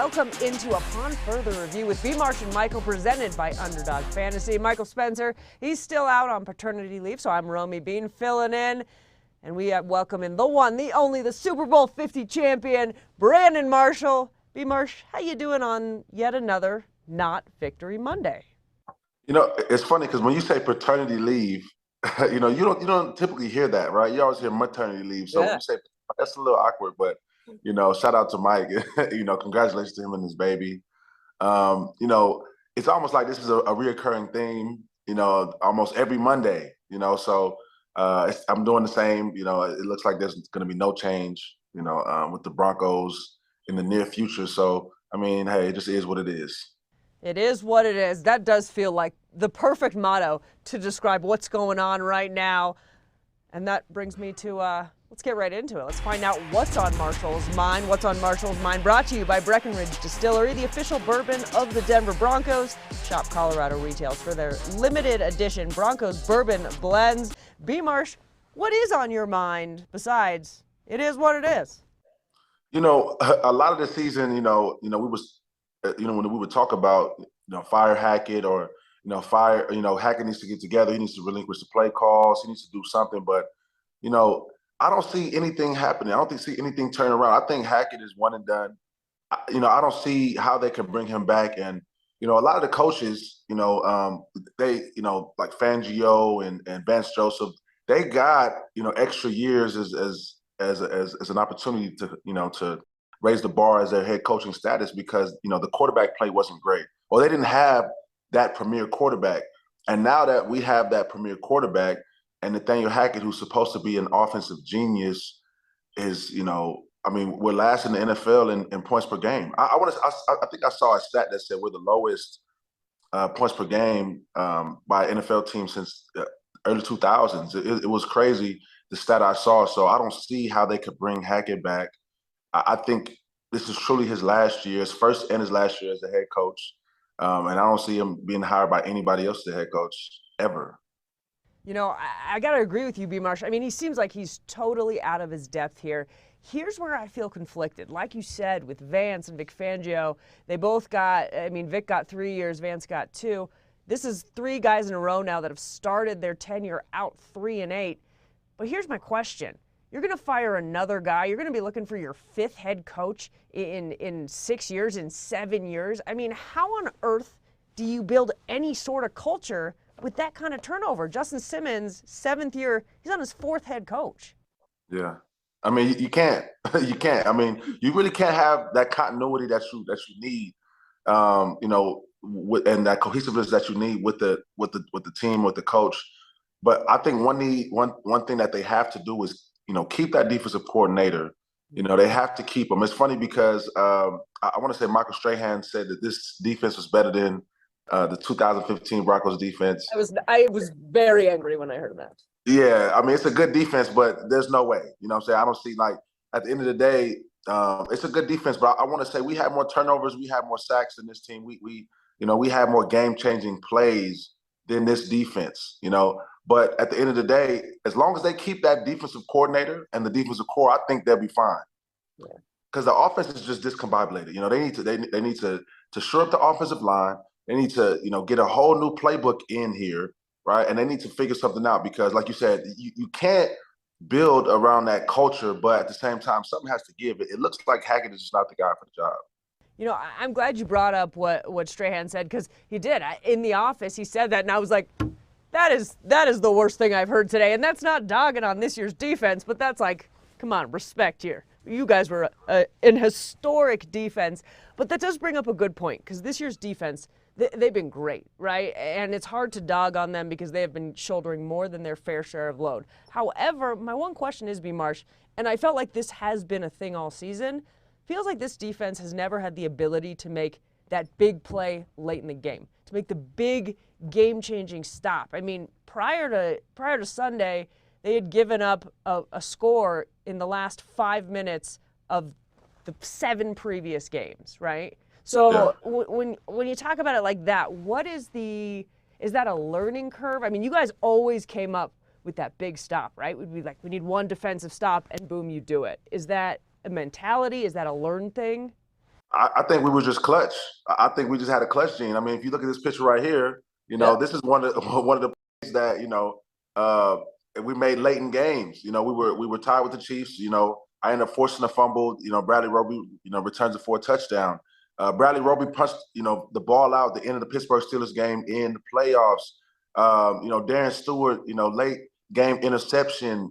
welcome into Upon Further Review with B. Marsh and Michael, presented by Underdog Fantasy. Michael Spencer, he's still out on paternity leave, so I'm Romi Bean filling in. And we welcome in the one, the only, the Super Bowl 50 champion, Brandon Marshall. B. Marsh, how you doing on yet another not Victory Monday? You know, it's funny because when you say paternity leave, you don't typically hear that, right? You always hear maternity leave. So when Yeah. you say that's a little awkward, but shout out to Mike. Congratulations to him and his baby. It's almost like this is a reoccurring theme. Almost every Monday. So I'm doing the same. It looks like there's going to be no change. With the Broncos in the near future. So I mean, hey, it just is what it is. It is what it is. That does feel like the perfect motto to describe what's going on right now. And that brings me to, let's get right into it. Let's find out what's on Marshall's mind. What's on Marshall's mind brought to you by Breckenridge Distillery, the official bourbon of the Denver Broncos. Shop Colorado retails for their limited edition Broncos bourbon blends. B. Marsh, what is on your mind besides it is what it is? A lot of the season, when we would talk about, fire Hackett or, Hackett needs to get together. He needs to relinquish the play calls. He needs to do something. But, I don't see anything happening. I don't see anything turning around. I think Hackett is one and done. I don't see how they can bring him back. And, a lot of the coaches, like Fangio and Vance Joseph, they got, extra years as an opportunity to raise the bar as their head coaching status because the quarterback play wasn't great, or they didn't have that premier quarterback. And now that we have that premier quarterback, and Nathaniel Hackett, who's supposed to be an offensive genius, is we're last in the NFL in points per game. I think I saw a stat that said we're the lowest points per game by NFL team since early 2000s. It was crazy, the stat I saw. So I don't see how they could bring Hackett back. I think this is truly his last year, his first and his last year as the head coach. And I don't see him being hired by anybody else as the head coach ever. I got to agree with you, B. Marsh. I mean, he seems like he's totally out of his depth here. Here's where I feel conflicted. Like you said, with Vance and Vic Fangio, they both got, Vic got 3 years, Vance got 2. This is 3 guys in a row now that have started their tenure out 3-8. But here's my question. You're going to fire another guy. You're going to be looking for your 5th head coach in 6 years, in 7 years. I mean, how on earth do you build any sort of culture with that kind of turnover? Justin Simmons, 7th year, he's on his 4th head coach. Yeah. I mean, you can't. You can't. I mean, you really can't have that continuity that you need, and that cohesiveness that you need with the team, with the coach. But I think one thing that they have to do is, keep that defensive coordinator. They have to keep him. It's funny because I want to say Michael Strahan said that this defense was better than the 2015 Broncos defense. I was very angry when I heard that. Yeah, I mean, it's a good defense, but there's no way. You know what I'm saying? I don't see, like, at the end of the day, it's a good defense, but I want to say we had more turnovers, we had more sacks than this team. We had more game-changing plays than this defense, But at the end of the day, as long as they keep that defensive coordinator and the defensive core, I think they'll be fine. Because the offense is just discombobulated. They need to shore up the offensive line. They need to, get a whole new playbook in here, right? And they need to figure something out because, like you said, you can't build around that culture, but at the same time, something has to give. It looks like Hackett is just not the guy for the job. I'm glad you brought up what Strahan said, because he did. In the office, he said that, and I was like, that is the worst thing I've heard today. And that's not dogging on this year's defense, but that's like, come on, respect here. You guys were an historic defense. But that does bring up a good point, because this year's defense, they've been great, right? And it's hard to dog on them because they have been shouldering more than their fair share of load. However, my one question is, B. Marsh, and I felt like this has been a thing all season, feels like this defense has never had the ability to make that big play late in the game, to make the big game-changing stop. I mean, prior to Sunday, they had given up a score in the last 5 minutes of the 7 previous games, right? So yeah. When you talk about it like that, is that a learning curve? I mean, you guys always came up with that big stop, right? We'd be like, we need one defensive stop, and boom, you do it. Is that a mentality? Is that a learned thing? I think we were just clutch. I think we just had a clutch gene. I mean, if you look at this picture right here, Yeah. this is one of the one of the plays that uh, we made late in games. We were tied with the Chiefs. I ended up forcing a fumble. Bradley Roby, returns it for a touchdown. Bradley Roby punched, the ball out at the end of the Pittsburgh Steelers game in the playoffs. Darren Stewart, late game interception.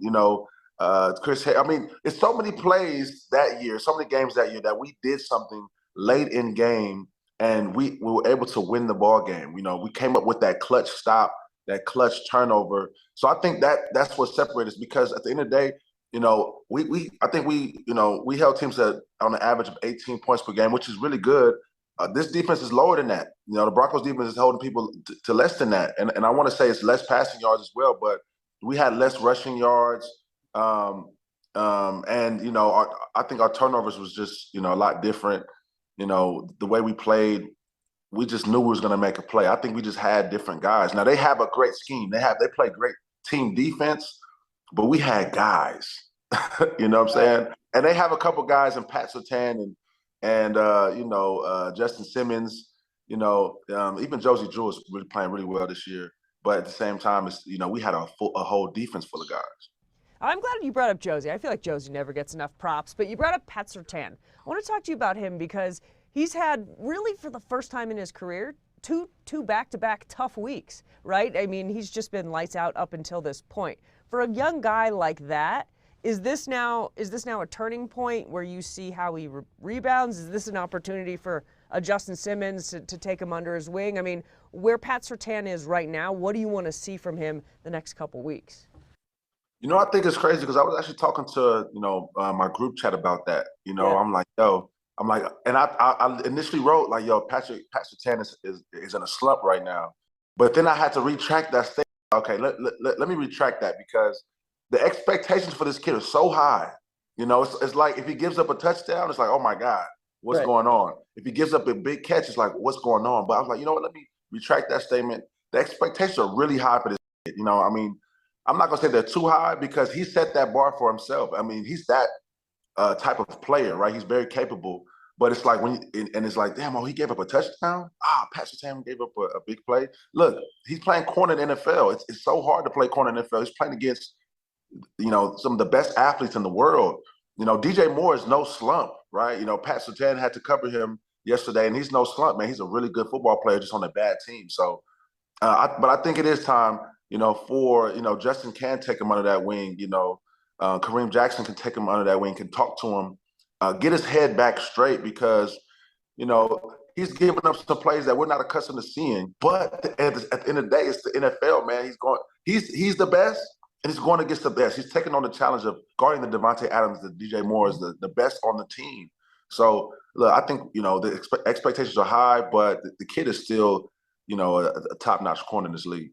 I mean, it's so many plays that year, so many games that year that we did something late in game and we were able to win the ball game. We came up with that clutch stop, that clutch turnover. So I think that's what separates us because at the end of the day, I think we held teams on an average of 18 points per game, which is really good. This defense is lower than that. The Broncos defense is holding people to less than that. And I want to say it's less passing yards as well, but we had less rushing yards. And I think our turnovers was just a lot different. The way we played, we just knew we was going to make a play. I think we just had different guys. Now they have a great scheme. They play great team defense, but we had guys. You know what I'm saying? And they have a couple guys in Pat Surtain and Justin Simmons. Even Josie Drew is really playing really well this year. But at the same time, we had a whole defense full of guys. I'm glad you brought up Josie. I feel like Josie never gets enough props, but you brought up Pat Surtain. I want to talk to you about him because he's had, really for the first time in his career, two back-to-back tough weeks, right? I mean, he's just been lights out up until this point. For a young guy like that, is this now a turning point where you see how he rebounds? Is this an opportunity for a Justin Simmons to take him under his wing? I mean, where Pat Surtain is right now, what do you want to see from him the next couple weeks? I think it's crazy because I was actually talking to, my group chat about that. Yeah. I'm like, and I initially wrote like, Pat Surtain is in a slump right now. But then I had to retract that statement. Okay, let me retract that because the expectations for this kid are so high. It's like if he gives up a touchdown, it's like, oh my God, what's going on? If he gives up a big catch, it's like, what's going on? But I was like, you know what, let me retract that statement. The expectations are really high for this kid. I mean, I'm not going to say they're too high because he set that bar for himself. I mean, he's that type of player, right? He's very capable. But it's like it's like, damn, he gave up a touchdown? Pat Surtain gave up a big play. Look, he's playing corner in the NFL. It's so hard to play corner in the NFL. He's playing against, some of the best athletes in the world. DJ Moore is no slump, right? Pat Surtain had to cover him yesterday, and he's no slump, man. He's a really good football player just on a bad team. So, but I think it is time, for, Justin can take him under that wing, Kareem Jackson can take him under that wing, can talk to him, get his head back straight because, he's giving up some plays that we're not accustomed to seeing. But at the end of the day, it's the NFL, man. He's the best, and he's going against the best. He's taking on the challenge of guarding the Devontae Adams, the DJ Moore is the best on the team. So, look, I think, the expectations are high, but the kid is still, a top-notch corner in this league.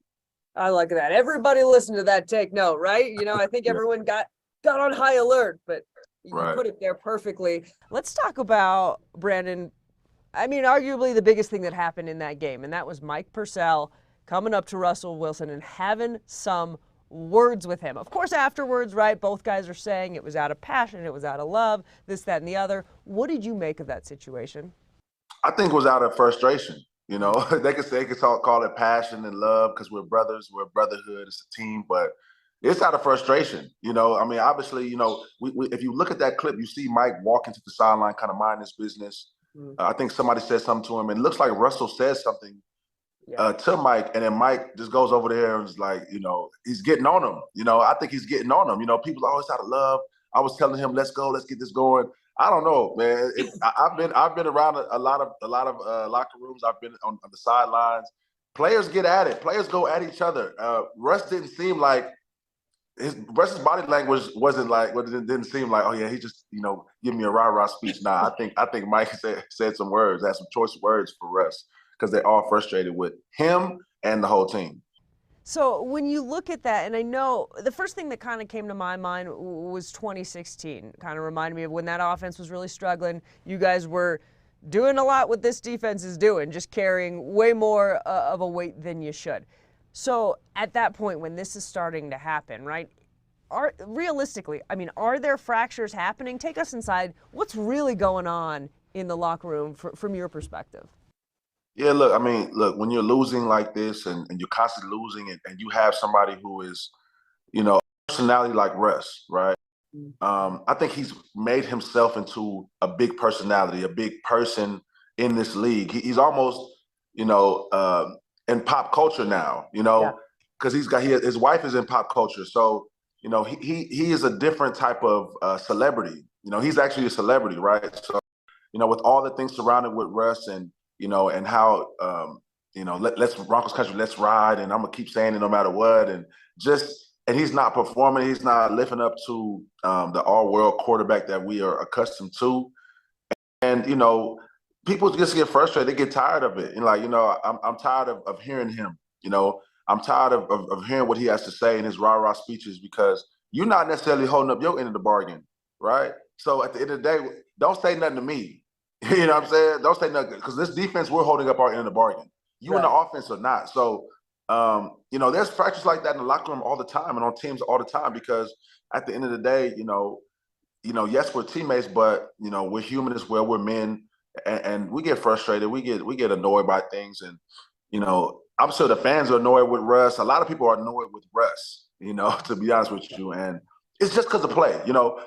I like that. Everybody listen to that. Take note, right? I think everyone got on high alert, but you put it there perfectly. Let's talk about, Brandon, I mean, arguably the biggest thing that happened in that game, and that was Mike Purcell coming up to Russell Wilson and having some words with him. Of course, afterwards, right, both guys are saying it was out of passion, it was out of love, this, that, and the other. What did you make of that situation? I think it was out of frustration. They could call it passion and love because we're brothers, we're a brotherhood, it's a team, but it's out of frustration. I mean, obviously, if you look at that clip, you see Mike walking to the sideline, kind of mind his business. I think somebody said something to him, and it looks like Russell says something to Mike, and then Mike just goes over there and is like, he's getting on him. I think he's getting on him. People are always out of love. I was telling him, let's go, let's get this going. I don't know, man. I've been around a lot of locker rooms. I've been on the sidelines. Players get at it. Players go at each other. Russ didn't seem like Russ's body language wasn't like. It didn't seem like, oh yeah, he just give me a rah-rah speech. Nah, I think Mike said some words, had some choice words for Russ because they're all frustrated with him and the whole team. So when you look at that, and I know the first thing that kind of came to my mind was 2016. Kind of reminded me of when that offense was really struggling. You guys were doing a lot what this defense is doing, just carrying way more of a weight than you should. So at that point, when this is starting to happen, right, realistically, I mean, are there fractures happening? Take us inside. What's really going on in the locker room from your perspective? Yeah, look, I mean, look, when you're losing like this and you're constantly losing and you have somebody who is, personality like Russ, right? I think he's made himself into a big personality, a big person in this league. He's almost, you know, in pop culture now, Yeah. because his wife is in pop culture. So, he is a different type of celebrity. He's actually a celebrity, right? So, with all the things surrounded with Russ and, and how, let's Broncos country, let's ride. And I'm going to keep saying it no matter what. And he's not performing. He's not living up to the all-world quarterback that we are accustomed to. And, people just get frustrated. They get tired of it. And I'm tired of hearing him. I'm tired of hearing what he has to say in his rah-rah speeches because you're not necessarily holding up your end of the bargain, right? So at the end of the day, don't say nothing to me. You know what I'm saying? Don't say nothing because this defense, we're holding up our end of the bargain. You in the offense are not. So, there's fractures like that in the locker room all the time and on teams all the time because at the end of the day, yes, we're teammates, but we're human as well. We're men, and we get frustrated. We get annoyed by things, and I'm sure the fans are annoyed with Russ. A lot of people are annoyed with Russ. To be honest with you, and it's just because of play.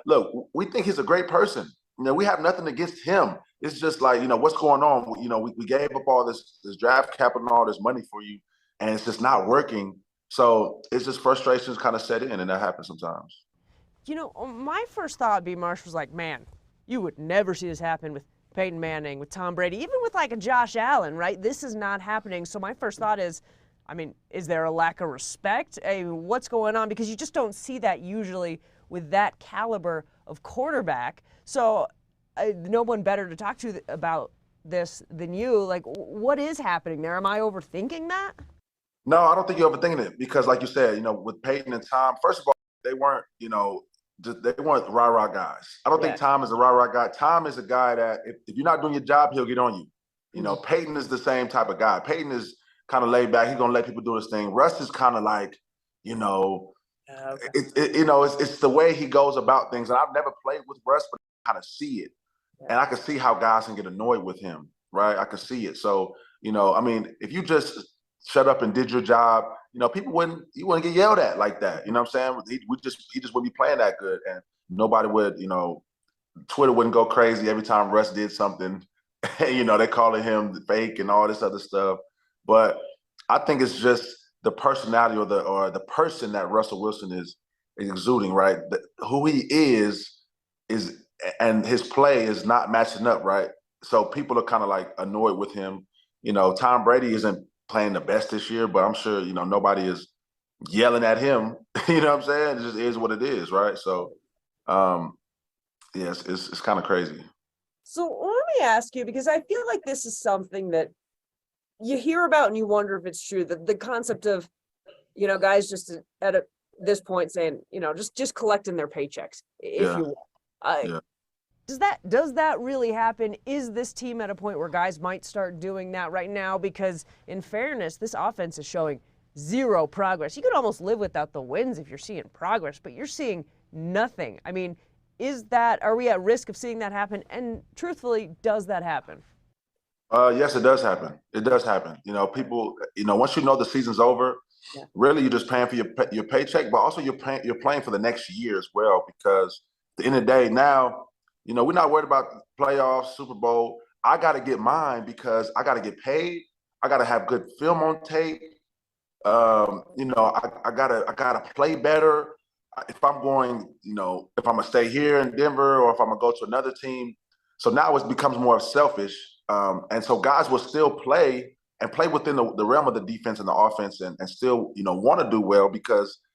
Look, we think he's a great person. We have nothing against him. It's just like what's going on. We gave up all this draft capital and all this money for you, and it's just not working. So it's just frustrations kind of set in, and that happens sometimes. My first thought, B. Marsh, was like, man, you would never see this happen with Peyton Manning, with Tom Brady, even with like a Josh Allen, right? This is not happening. So my first thought is, is there a lack of respect? What's going on? Because you just don't see that usually with that caliber of quarterback. So no one better to talk to about this than you. Like, what is happening there? Am I overthinking that? No, I don't think you're overthinking it because, like you said, with Peyton and Tom, first of all, they weren't, they weren't rah-rah guys. I don't think Tom is a rah-rah guy. Tom is a guy that if you're not doing your job, he'll get on you. Peyton is the same type of guy. Peyton is kind of laid back. He's going to let people do his thing. Russ is kind of like, it's the way he goes about things. And I've never played with Russ, but I kind of see it. Yeah. And I can see how guys can get annoyed with him, right? I can see it. So, if you just shut up and did your job, you wouldn't get yelled at like that. You know what I'm saying? He just wouldn't be playing that good. And nobody would, Twitter wouldn't go crazy every time Russ did something. They calling him fake and all this other stuff. But I think it's just the personality or the person that Russell Wilson is exuding, right? Who he is and his play is not matching up, right? So people are kind of like annoyed with him. Tom Brady isn't playing the best this year, but I'm sure, nobody is yelling at him. You know what I'm saying? It just is what it is, right? So, yes, it's kind of crazy. So let me ask you, because I feel like this is something that you hear about and you wonder if it's true, the concept of, guys just at this point saying, just collecting their paychecks, if you will. Does that really happen? Is this team at a point where guys might start doing that right now? Because in fairness, this offense is showing zero progress. You could almost live without the wins if you're seeing progress, but you're seeing nothing. Are we at risk of seeing that happen? And truthfully, does that happen? Yes, it does happen. It does happen. People, once the season's over, really you're just paying for your paycheck, but also you're playing for the next year as well. Because at the end of the day, now, we're not worried about playoffs, Super Bowl. I got to get mine because I got to get paid. I got to have good film on tape. I gotta play better. If I'm going, if I'm gonna stay here in Denver or if I'm gonna go to another team. So now it becomes more selfish. And so guys will still play within the realm of the defense and the offense and still, want to do well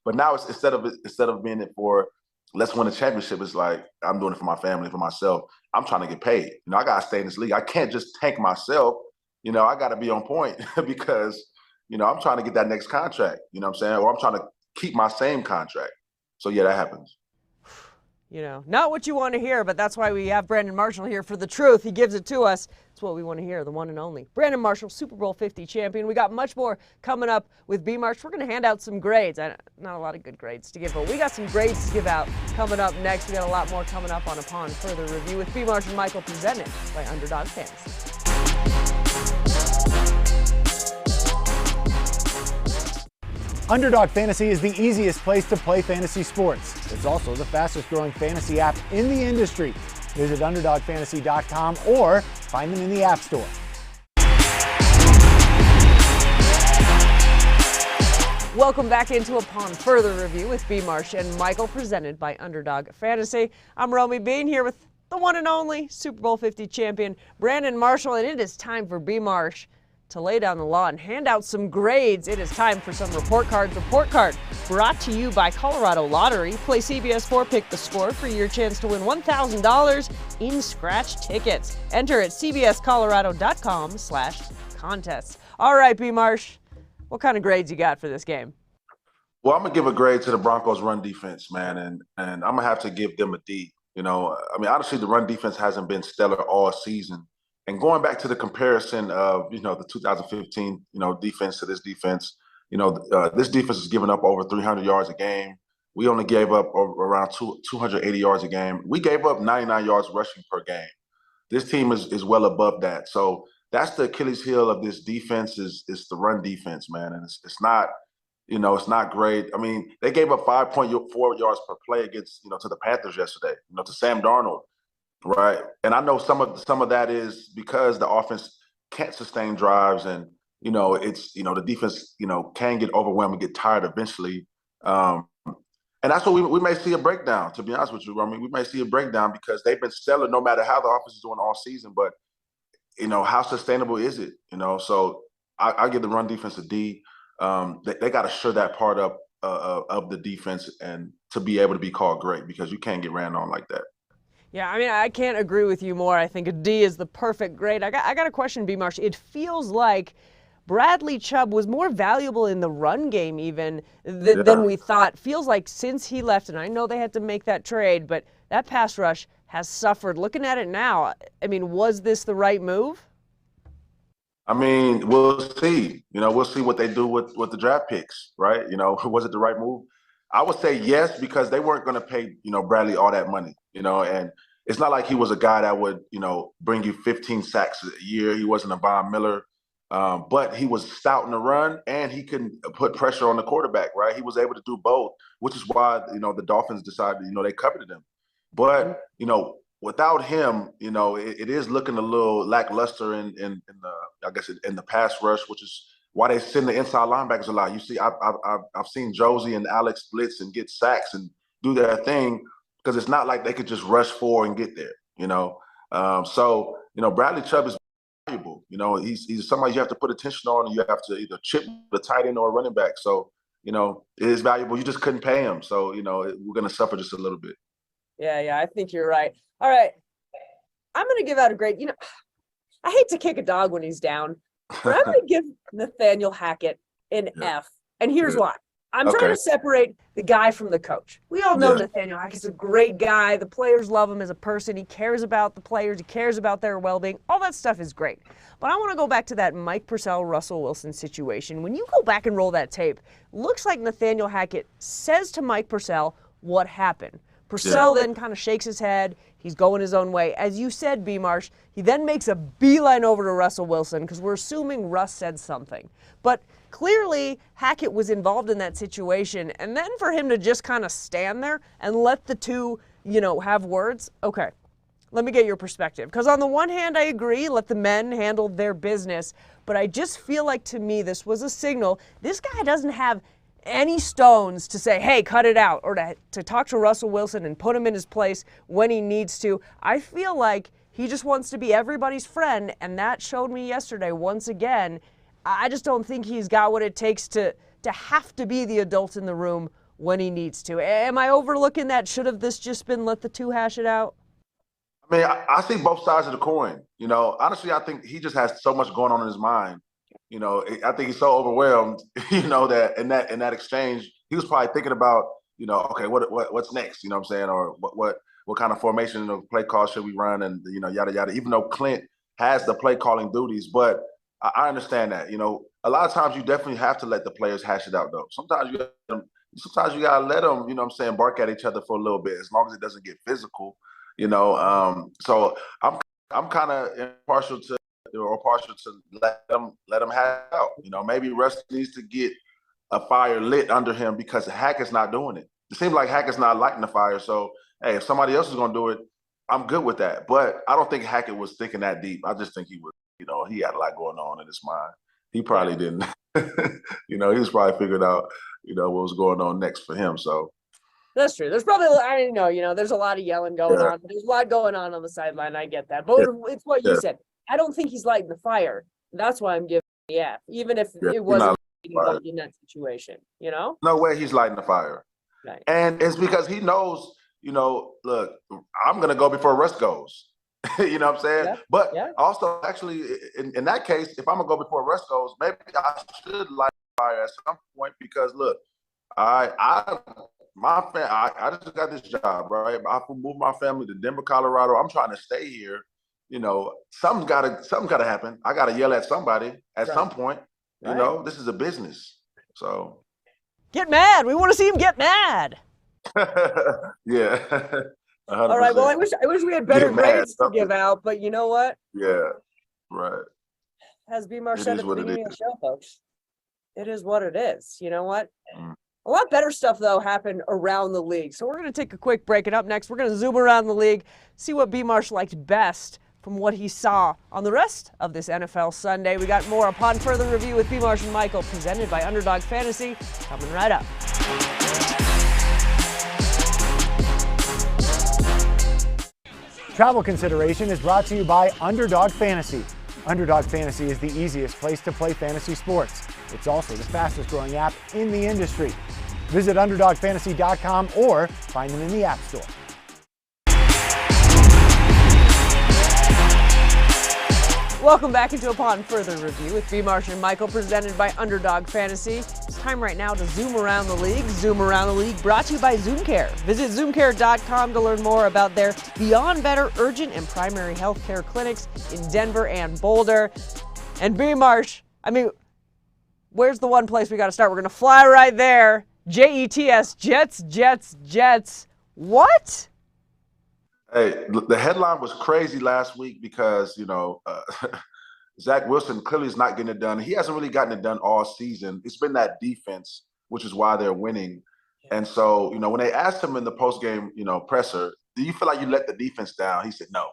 but now it's instead of being it for let's win a championship, it's like I'm doing it for my family, for myself. I'm trying to get paid. I gotta stay in this league. I can't just tank myself. I gotta be on point because, I'm trying to get that next contract, you know what I'm saying? Or I'm trying to keep my same contract. So yeah, that happens. not what you want to hear, but that's why we have Brandon Marshall here for the truth. He gives it to us. It's what we want to hear, the one and only. Brandon Marshall, Super Bowl 50 champion. We got much more coming up with B-Marsh. We're going to hand out some grades. Not a lot of good grades to give, but we got some grades to give out coming up next. We got a lot more coming up on Upon Further Review with B-Marsh and Michael, presented by Underdog Fantasy. Underdog Fantasy is the easiest place to play fantasy sports. It's also the fastest growing fantasy app in the industry. Visit UnderdogFantasy.com or find them in the App Store. Welcome back into Upon Further Review with B-Marsh and Michael, presented by Underdog Fantasy. I'm Romi, being here with the one and only Super Bowl 50 champion, Brandon Marshall, and it is time for B-Marsh to lay down the law and hand out some grades. It is time for some report cards. Report card brought to you by Colorado Lottery. Play CBS 4, pick the score for your chance to win $1,000 in scratch tickets. Enter at cbscolorado.com/contests. All right, B-Marsh, what kind of grades you got for this game? Well, I'm gonna give a grade to the Broncos' run defense, man, and I'm gonna have to give them a D. Honestly, the run defense hasn't been stellar all season. And going back to the comparison of, the 2015, defense to this defense, this defense is giving up over 300 yards a game. We only gave up around 280 yards a game. We gave up 99 yards rushing per game. This team is well above that. So that's the Achilles heel of this defense is the run defense, man. And it's not, it's not great. I mean, they gave up 5.4 yards per play against, to the Panthers yesterday, to Sam Darnold. Right. And I know some of that is because the offense can't sustain drives and, the defense, can get overwhelmed and get tired eventually. And that's what we may see a breakdown, to be honest with you. I mean, we may see a breakdown because they've been stellar no matter how the offense is doing all season. But, how sustainable is it? So I give the run defense a D. They got to shore that part up of the defense and to be able to be called great because you can't get ran on like that. Yeah, I can't agree with you more. I think a D is the perfect grade. I got a question, B-Marsh. It feels like Bradley Chubb was more valuable in the run game even than we thought. Feels like since he left, and I know they had to make that trade, but that pass rush has suffered. Looking at it now, was this the right move? We'll see. We'll see what they do with the draft picks, right? Was it the right move? I would say yes, because they weren't going to pay, Bradley all that money, and it's not like he was a guy that would, bring you 15 sacks a year. He wasn't a Von Miller, but he was stout in the run and he can put pressure on the quarterback, right? He was able to do both, which is why, the Dolphins decided, they coveted him. But, without him, it is looking a little lackluster in the pass rush, which is why they send the inside linebackers a lot. You see, I've seen Josie and Alex blitz and get sacks and do their thing because it's not like they could just rush forward and get there, So, Bradley Chubb is valuable. He's somebody you have to put attention on, and you have to either chip the tight end or a running back. So, it is valuable. You just couldn't pay him. So, we're going to suffer just a little bit. Yeah, I think you're right. All right. I'm going to give out a grade. I hate to kick a dog when he's down, but I'm going to give Nathaniel Hackett an F. And here's why. I'm trying to separate the guy from the coach. We all know Nathaniel Hackett's a great guy. The players love him as a person. He cares about the players. He cares about their well-being. All that stuff is great. But I want to go back to that Mike Purcell, Russell Wilson situation. When you go back and roll that tape, looks like Nathaniel Hackett says to Mike Purcell what happened. Purcell then kind of shakes his head. He's going his own way. As you said, B-Marsh, he then makes a beeline over to Russell Wilson because we're assuming Russ said something. But clearly, Hackett was involved in that situation. And then for him to just kind of stand there and let the two, have words, okay, let me get your perspective. Because on the one hand, I agree, let the men handle their business. But I just feel like, to me, this was a signal. This guy doesn't have any stones to say, hey, cut it out, or to talk to Russell Wilson and put him in his place when he needs to. I feel like he just wants to be everybody's friend, and that showed me yesterday once again. I just don't think he's got what it takes to have to be the adult in the room when he needs to. Am I overlooking that? Should have this just been let the two hash it out? I see both sides of the coin. Honestly, I think he just has so much going on in his mind. I think he's so overwhelmed, that in that exchange, he was probably thinking about, okay, what's next? You know what I'm saying? Or what kind of formation or play call should we run? And, yada, yada, even though Clint has the play calling duties, but I understand that, a lot of times you definitely have to let the players hash it out though. Sometimes you gotta let them, bark at each other for a little bit, as long as it doesn't get physical, so I'm kind of partial to let them hash it out. Maybe Russ needs to get a fire lit under him because Hackett's not doing it. It seems like Hackett's not lighting the fire. So, hey, if somebody else is going to do it, I'm good with that. But I don't think Hackett was thinking that deep. I just think he was, he had a lot going on in his mind. He probably didn't. He was probably figuring out, what was going on next for him. So that's true. There's probably, I don't know, there's a lot of yelling going on. There's a lot going on the sideline. I get that. But it's what you said. I don't think he's lighting the fire. That's why I'm giving the F, even if it wasn't in that situation, No way he's lighting the fire. Right. And it's because he knows, look, I'm going to go before Russ goes. You know what I'm saying? Yeah. But also, actually, in that case, if I'm going to go before Russ goes, maybe I should light the fire at some point because, look, I just got this job, right? I moved my family to Denver, Colorado. I'm trying to stay here. Something's gotta happen. I gotta yell at somebody at some point. Right. This is a business. So get mad. We want to see him get mad. Yeah. 100%. All right. Well, I wish we had better grades to give out, but you know what? Yeah. Right. As B-Mar said at the beginning of the show, folks, it is what it is. You know what? A lot better stuff, though, happened around the league. So we're going to take a quick break, and up next, we're going to zoom around the league, see what B-Marsh liked best from what he saw on the rest of this NFL Sunday. We got more upon further review with B-Marsh and Michael, presented by Underdog Fantasy, coming right up. Travel consideration is brought to you by Underdog Fantasy. Underdog Fantasy is the easiest place to play fantasy sports. It's also the fastest growing app in the industry. Visit UnderdogFantasy.com or find them in the App Store. Welcome back into Upon Further Review with B-Marsh and Michael, presented by Underdog Fantasy. It's time right now to zoom around the league. Zoom Around the League brought to you by ZoomCare. Visit ZoomCare.com to learn more about their Beyond Better urgent and primary health care clinics in Denver and Boulder. And B-Marsh, where's the one place we got to start? We're going to fly right there. JETS, Jets. What? Hey, the headline was crazy last week because, Zach Wilson clearly is not getting it done. He hasn't really gotten it done all season. It's been that defense, which is why they're winning. And so, when they asked him in the postgame, presser, do you feel like you let the defense down? He said, no.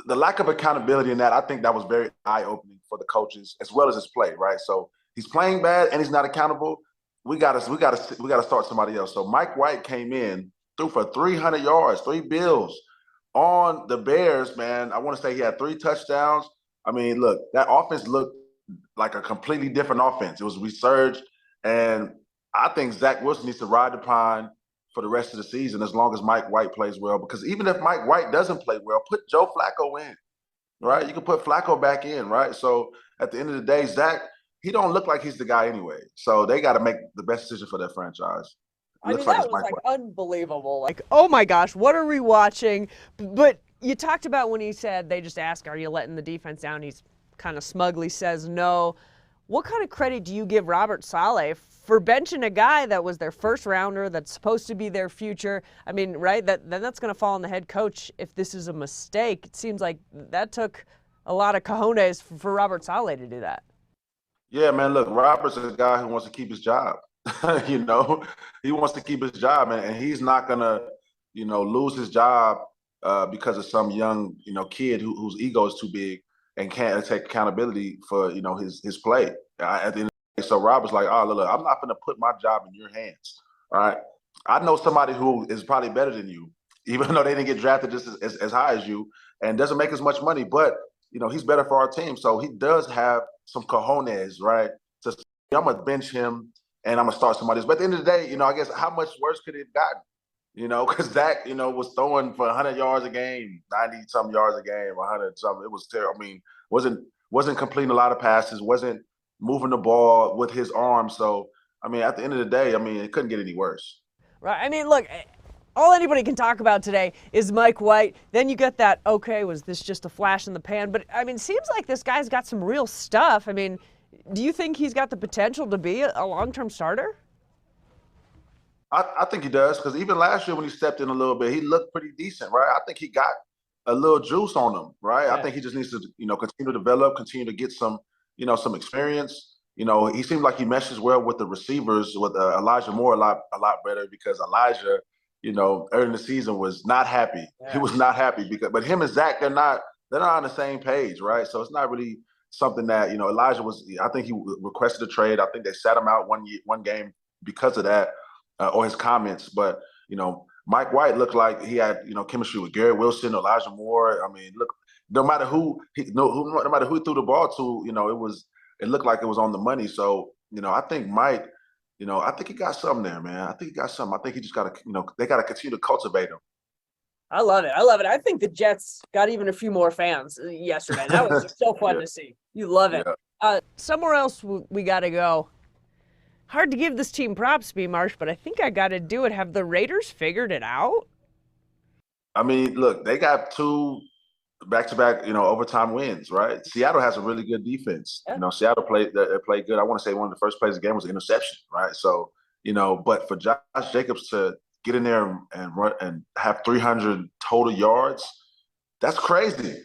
The lack of accountability in that, I think that was very eye-opening for the coaches as well as his play, right? So he's playing bad and he's not accountable. We gotta start somebody else. So Mike White came in, threw for 300 yards, 3 bills on the Bears, man. I want to say he had 3 touchdowns. Look, that offense looked like a completely different offense. It was resurged, and I think Zach Wilson needs to ride the pine for the rest of the season as long as Mike White plays well. Because even if Mike White doesn't play well, put Joe Flacco in, right? You can put Flacco back in, right? So at the end of the day, Zach, he don't look like he's the guy anyway. So they got to make the best decision for their franchise. That was unbelievable. Oh my gosh, what are we watching? But you talked about when he said they just ask, are you letting the defense down? He's kind of smugly says no. What kind of credit do you give Robert Saleh for benching a guy that was their first rounder, that's supposed to be their future? Right? Then that's going to fall on the head coach if this is a mistake. It seems like that took a lot of cojones for Robert Saleh to do that. Yeah, man, look, Robert's a guy who wants to keep his job. He wants to keep his job, and he's not gonna, lose his job because of some young, kid whose ego is too big and can't take accountability for, his play. At the end of the day, so Robert's like, oh, look, I'm not gonna put my job in your hands. All right, I know somebody who is probably better than you, even though they didn't get drafted just as high as you, and doesn't make as much money, but he's better for our team. So he does have some cojones, right? So I'm gonna bench him. And I'm going to start somebody else. But at the end of the day, I guess how much worse could it have gotten? Because Zach, was throwing for 100 yards a game, 90-something yards a game, 100-something. It was terrible. Wasn't completing a lot of passes, wasn't moving the ball with his arm. So, at the end of the day, it couldn't get any worse. Right. I mean, look, all anybody can talk about today is Mike White. Then you get that, okay, was this just a flash in the pan? But, I mean, it seems like this guy's got some real stuff. I mean, do you think he's got the potential to be a long-term starter? I think he does, because even last year when he stepped in a little bit, he looked pretty decent, right? I think he got a little juice on him, right? Yeah. I think he just needs to, continue to develop, continue to get some, some experience. He seems like he meshes well with the receivers, with Elijah Moore a lot better, because Elijah, early in the season was not happy. Yeah. He was not happy but him and Zach, they're not on the same page, right? So it's not really something that, Elijah was. I think he requested a trade. I think they sat him out one game because of that. Or his comments, but Mike White looked like he had chemistry with Garrett Wilson, Elijah Moore. I mean, look, no matter who he threw the ball to, it looked like it was on the money. So I think Mike, I think he got something there, man. I think he got something. I think he just got to, they got to continue to cultivate him. I love it. I think the Jets got even a few more fans yesterday. That was just so fun to see. You love it. Yeah. Somewhere else we got to go. Hard to give this team props, B. Marsh, but I think I got to do it. Have the Raiders figured it out? I mean, look, they got 2 back-to-back, overtime wins, right? Seattle has a really good defense. Yeah. Seattle played good. I want to say one of the first plays of the game was an interception, right? So, but for Josh Jacobs to get in there and run and have 300 total yards, that's crazy.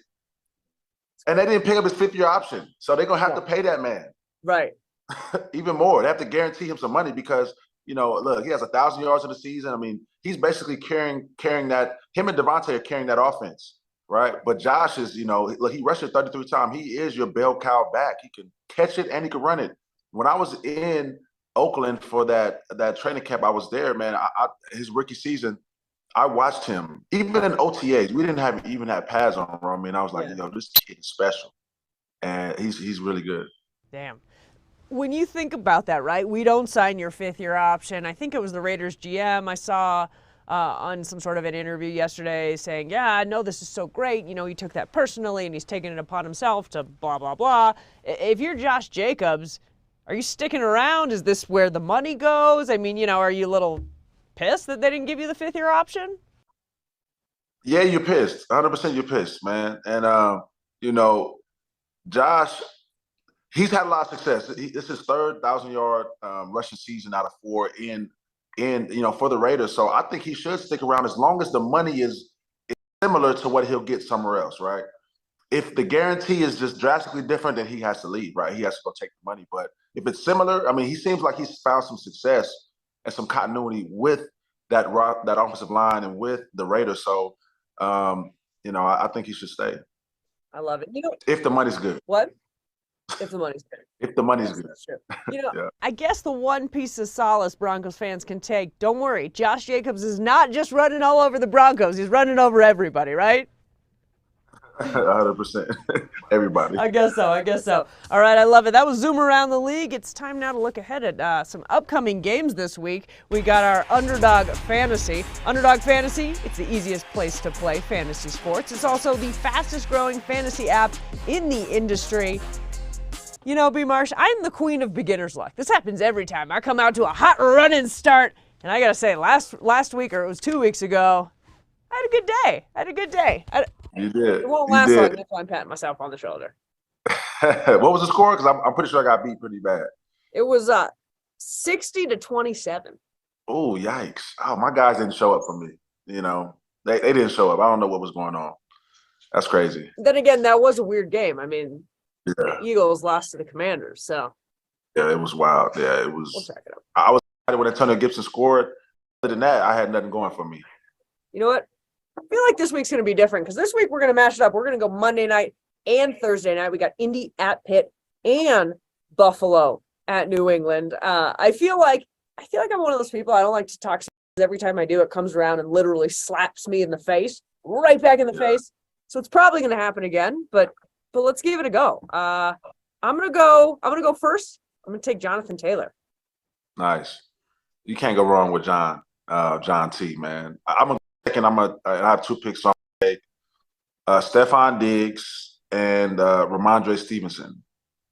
And they didn't pick up his 5th-year option, so they're gonna have to pay that man. Right. Even more. They have to guarantee him some money because, look, he has 1,000 yards in the season. I mean, he's basically carrying that. Him and Devontae are carrying that offense, right? But Josh is, look, he rushed it 33 times. He is your bell cow back. He can catch it and he can run it. When I was in Oakland for that training camp, I was there, man. His rookie season, I watched him. Even in OTAs, we didn't even have pads on Romi, and I was like, this kid is special, and he's really good. Damn. When you think about that, right, we don't sign your 5th-year option. I think it was the Raiders GM I saw on some sort of an interview yesterday saying, yeah, I know this is so great. He took that personally and he's taken it upon himself to blah, blah, blah. If you're Josh Jacobs, are you sticking around? Is this where the money goes? I mean, are you a little pissed that they didn't give you the 5th-year option? Yeah, you're pissed. 100% you're pissed, man. And, Josh – he's had a lot of success. This is his 3rd 1,000-yard rushing season out of 4 in for the Raiders. So I think he should stick around as long as the money is similar to what he'll get somewhere else, right? If the guarantee is just drastically different, then he has to leave, right? He has to go take the money. But if it's similar, I mean, he seems like he's found some success and some continuity with that offensive line and with the Raiders. So, I think he should stay. I love it. If the money's good. What? If the money's good. If the money's good. That's true. I guess the one piece of solace Broncos fans can take, don't worry, Josh Jacobs is not just running all over the Broncos. He's running over everybody, right? 100%. Everybody. I guess so. All right, I love it. That was Zoom Around the League. It's time now to look ahead at some upcoming games this week. We got our Underdog Fantasy. Underdog Fantasy, it's the easiest place to play fantasy sports. It's also the fastest growing fantasy app in the industry. B. Marsh, I'm the queen of beginner's luck. This happens every time. I come out to a hot running start, and I got to say, last week, or it was 2 weeks ago, I had a good day. You did. It won't last long if I'm patting myself on the shoulder. What was the score? Because I'm pretty sure I got beat pretty bad. It was 60-27. Oh, yikes. Oh, my guys didn't show up for me. They didn't show up. I don't know what was going on. That's crazy. Then again, that was a weird game. I mean, the Eagles lost to the Commanders, so. Yeah, it was wild. Yeah, it was. We'll check it out. I was excited when Antonio Gibson scored. Other than that, I had nothing going for me. You know what? I feel like this week's going to be different because this week we're going to mash it up. We're going to go Monday night and Thursday night. We got Indy at Pitt and Buffalo at New England. I feel like I'm one of those people. I don't like to talk. Every time I do, it comes around and literally slaps me in the face, right back in the face. So it's probably going to happen again, but let's give it a go. I'm going to go first. I'm going to take Jonathan Taylor. Nice. You can't go wrong with John T, man. I'm going to second. I have 2 picks on take. Stephon Diggs and Ramondre Stevenson.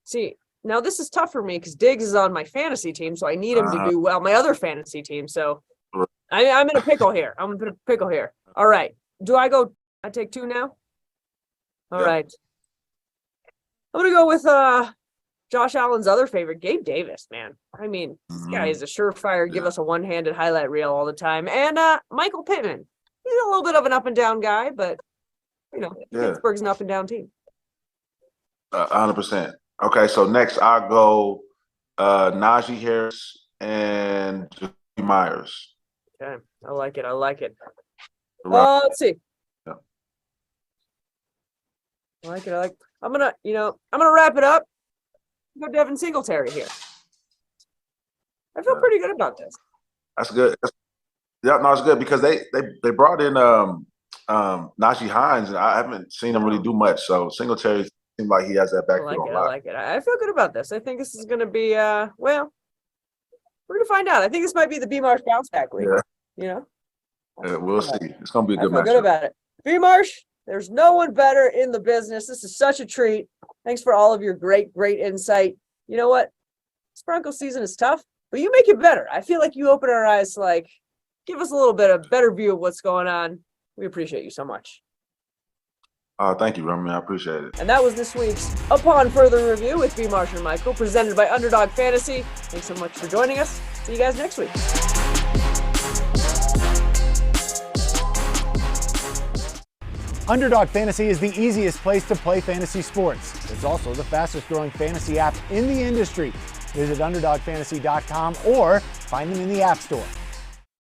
See, now this is tough for me because Diggs is on my fantasy team, so I need him to do well. My other fantasy team, so I'm in a pickle here. I'm in a pickle here. All right. I take 2 now? All right. I'm going to go with Josh Allen's other favorite, Gabe Davis, man. I mean, this guy is a surefire, give us a one-handed highlight reel all the time. And Michael Pittman. He's a little bit of an up-and-down guy, but, Pittsburgh's an up-and-down team. 100%. Okay, so next I'll go Najee Harris and Jacoby Myers. Okay, I like it. Let's see. Yeah. I like it. I'm gonna wrap it up. Go Devin Singletary here. I feel pretty good about this. That's good. It's good because they brought in Najee Hines, and I haven't seen him really do much. So Singletary seems like he has that backfield. I like it. I feel good about this. I think this is gonna be we're gonna find out. I think this might be the B Marsh bounce back week. Yeah. We'll see. It's gonna be a good match. I feel good about it. B Marsh, there's no one better in the business. This is such a treat. Thanks for all of your great insight. You know what? This Broncos season is tough, but you make it better. I feel like you open our eyes to give us a little bit of better view of what's going on. We appreciate you so much. Thank you, Romi. I appreciate it. And that was this week's Upon Further Review with B. Marsh and Michael, presented by Underdog Fantasy. Thanks so much for joining us. See you guys next week. Underdog Fantasy is the easiest place to play fantasy sports. It's also the fastest growing fantasy app in the industry. Visit UnderdogFantasy.com or find them in the App Store.